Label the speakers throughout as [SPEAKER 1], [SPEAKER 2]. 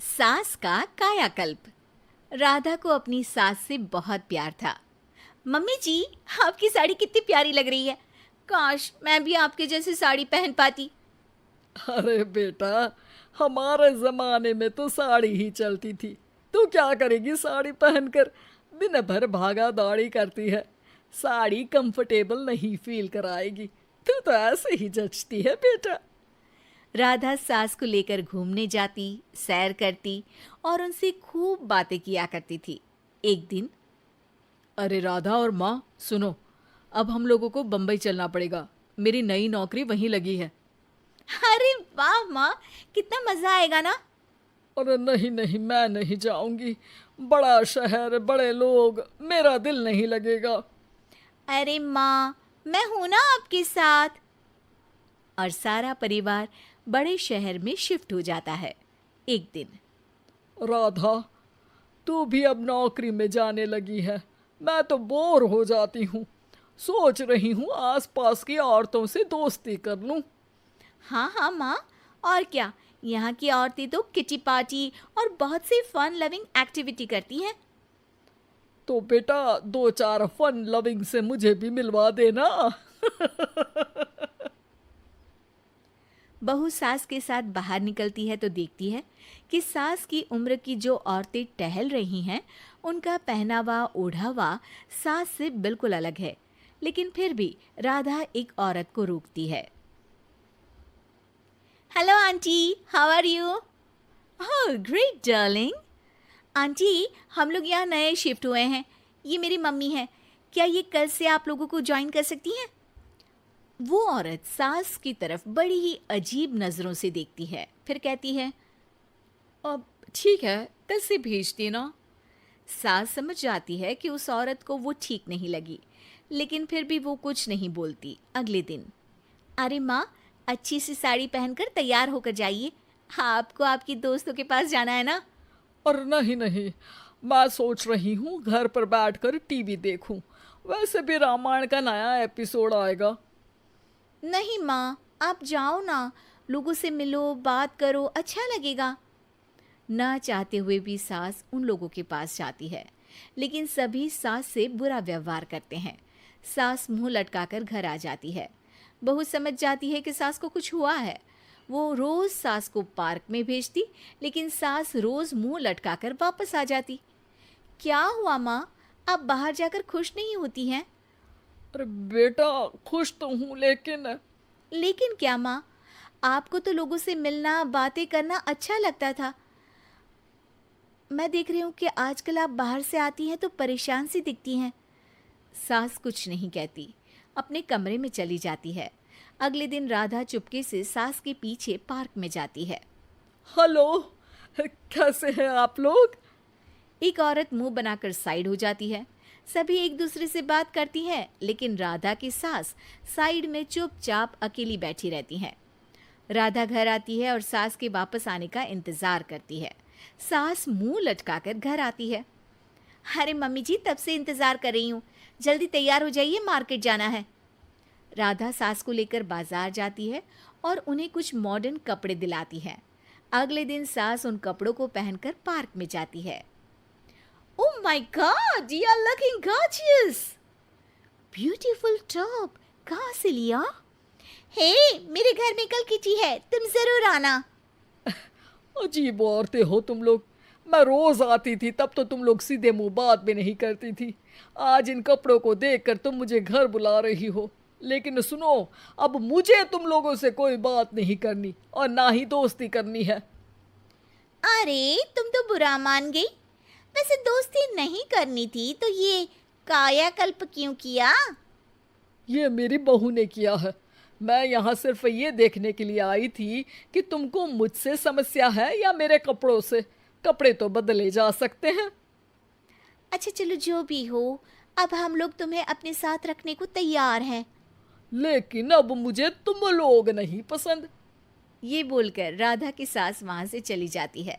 [SPEAKER 1] सास का कायाकल्प। राधा को अपनी सास से बहुत प्यार था। मम्मी जी, आपकी साड़ी कितनी प्यारी लग रही है। काश मैं भी आपके जैसी साड़ी पहन पाती।
[SPEAKER 2] अरे बेटा, हमारे जमाने में तो साड़ी ही चलती थी। तू क्या करेगी साड़ी पहनकर? दिन भर भागा दौड़ी करती है। साड़ी कंफर्टेबल नहीं फील कराएगी। तू तो ऐसे ही जचती है बेटा।
[SPEAKER 1] राधा सास को लेकर घूमने जाती, सैर करती और उनसे खूब बातें किया करती थी। एक दिन,
[SPEAKER 2] अरे राधा और माँ सुनो, अब हम लोगों को बम्बई चलना पड़ेगा। मेरी नई नौकरी वहीं लगी है।
[SPEAKER 1] अरे वाह माँ, कितना मजा आएगा ना।
[SPEAKER 2] अरे नहीं नहीं, मैं नहीं जाऊंगी। बड़ा शहर, बड़े लोग, मेरा दिल नहीं लगेगा।
[SPEAKER 1] अरे माँ, मैं हूं ना आपके साथ। और सारा परिवार बड़े शहर में शिफ्ट हो जाता है। एक दिन,
[SPEAKER 2] राधा, तू भी अब नौकरी में जाने लगी है। मैं तो बोर हो जाती हूँ। सोच रही हूँ आसपास की औरतों से दोस्ती कर लूँ।
[SPEAKER 1] हाँ हाँ माँ, और क्या। यहाँ की औरतें तो किटी पार्टी और बहुत सी फन लविंग एक्टिविटी करती हैं।
[SPEAKER 2] तो बेटा, दो चार फन लविंग से मुझे भी मिलवा देना।
[SPEAKER 1] बहू सास के साथ बाहर निकलती है तो देखती है कि सास की उम्र की जो औरतें टहल रही हैं, उनका पहनावा ओढ़ावा सास से बिल्कुल अलग है। लेकिन फिर भी राधा एक औरत को रोकती है। Hello aunty, how are you? Oh great darling. Aunty, हम लोग यहाँ नए शिफ्ट हुए हैं। ये मेरी मम्मी है। क्या ये कल से आप लोगों को ज्वाइन कर सकती हैं? वो औरत सास की तरफ बड़ी ही अजीब नजरों से देखती है, फिर कहती है,
[SPEAKER 2] अब ठीक है, कल से भेज देना।
[SPEAKER 1] सास समझ जाती है कि उस औरत को वो ठीक नहीं लगी, लेकिन फिर भी वो कुछ नहीं बोलती। अगले दिन, अरे माँ, अच्छी सी साड़ी पहनकर तैयार होकर जाइए। आपको आपकी दोस्तों के पास जाना है ना।
[SPEAKER 2] और नहीं नहीं, मैं सोच रही हूँ घर पर बैठकर टीवी देखूं। वैसे भी रामायण का नया एपिसोड आएगा।
[SPEAKER 1] नहीं माँ, आप जाओ ना, लोगों से मिलो, बात करो, अच्छा लगेगा। ना चाहते हुए भी सास उन लोगों के पास जाती है, लेकिन सभी सास से बुरा व्यवहार करते हैं। सास मुंह लटकाकर घर आ जाती है। बहू समझ जाती है कि सास को कुछ हुआ है। वो रोज सास को पार्क में भेजती, लेकिन सास रोज मुंह लटकाकर वापस आ जाती। क्या हुआ माँ, आप बाहर जाकर खुश नहीं होती हैं?
[SPEAKER 2] अरे बेटा, खुश तो हूँ लेकिन
[SPEAKER 1] लेकिन क्या माँ, आपको तो लोगों से मिलना, बातें करना अच्छा लगता था। मैं देख रही हूँ कि आजकल आप बाहर से आती हैं तो परेशान सी दिखती हैं। सास कुछ नहीं कहती, अपने कमरे में चली जाती है। अगले दिन राधा चुपके से सास के पीछे पार्क में जाती है।
[SPEAKER 2] हेलो, कैसे हैं आप लोग?
[SPEAKER 1] एक औरत मुंह बनाकर साइड हो जाती है। सभी एक दूसरे से बात करती हैं, लेकिन राधा की सास साइड में चुपचाप अकेली बैठी रहती हैं। राधा घर आती है और सास के वापस आने का इंतजार करती है। सास मुंह लटकाकर घर आती है। अरे मम्मी जी, तब से इंतजार कर रही हूँ, जल्दी तैयार हो जाइए, मार्केट जाना है। राधा सास को लेकर बाजार जाती है और उन्हें कुछ मॉडर्न कपड़े दिलाती है। अगले दिन सास उन कपड़ों को पहनकर पार्क में जाती है। Oh my god, you are looking gorgeous. Beautiful top, कहाँ से लिया? हे, मेरे घर में कल किटी है, तुम जरूर आना।
[SPEAKER 2] अजीब औरतें हो तुम लोग। मैं रोज आती थी तब तो तुम लोग सीधे मुंह बात भी नहीं करती थी। आज इन कपड़ों को देखकर तुम मुझे घर बुला रही हो। लेकिन सुनो, अब मुझे तुम लोगों से कोई बात नहीं करनी और ना ही दोस्ती करनी है।
[SPEAKER 1] अरे तुम तो बुरा मान गई। वैसे दोस्ती नहीं करनी थी तो ये कायाकल्प क्यों किया?
[SPEAKER 2] ये मेरी बहू ने किया है। मैं यहाँ सिर्फ ये देखने के लिए आई थी कि तुमको मुझसे समस्या है या मेरे कपड़ों से। कपड़े तो बदले जा सकते हैं।
[SPEAKER 1] अच्छा चलो, जो भी हो, अब हम लोग तुम्हें अपने साथ रखने को तैयार हैं।
[SPEAKER 2] लेकिन अब मुझे तुम लोग नहीं पसंद।
[SPEAKER 1] ये बोलकर राधा की सास वहां से चली जाती है।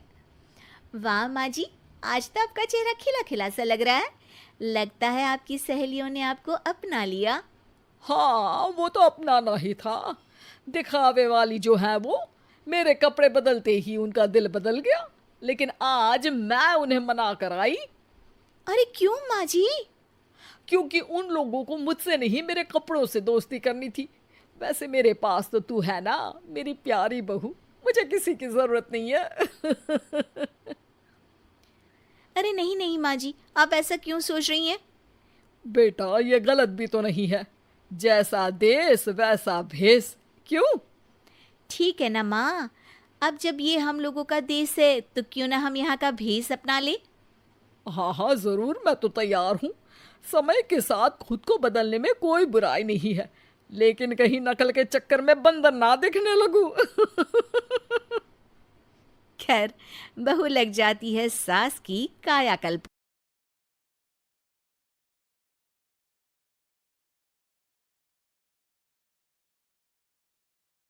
[SPEAKER 1] वाह माँ जी, आज तो आपका चेहरा खिला खिला सा लग रहा है। लगता है आपकी सहेलियों ने आपको अपना लिया।
[SPEAKER 2] हाँ, वो तो अपनाना ही था। दिखावे वाली जो है वो, मेरे कपड़े बदलते ही उनका दिल बदल गया। लेकिन आज मैं उन्हें मना कर आई,
[SPEAKER 1] अरे क्यों माँ जी?
[SPEAKER 2] क्योंकि उन लोगों को मुझसे नहीं मेरे कपड़ों से दोस्ती करनी थी। वैसे मेरे पास तो तू है ना, मेरी प्यारी बहू, मुझे किसी की जरूरत नहीं है।
[SPEAKER 1] अरे नहीं नहीं माँ जी, आप ऐसा क्यों सोच रही हैं?
[SPEAKER 2] बेटा ये गलत भी तो नहीं है, जैसा देश वैसा भेष। क्यों?
[SPEAKER 1] ठीक है ना माँ, अब जब ये हम लोगों का देश है तो क्यों ना हम यहाँ का भेष अपना ले।
[SPEAKER 2] हाँ हाँ जरूर, मैं तो तैयार हूँ। समय के साथ खुद को बदलने में कोई बुराई नहीं है, लेकिन कहीं नकल के चक्कर में बंदर ना दिखने लगूं।
[SPEAKER 1] खैर, बहू लग जाती है सास की कायाकल्प।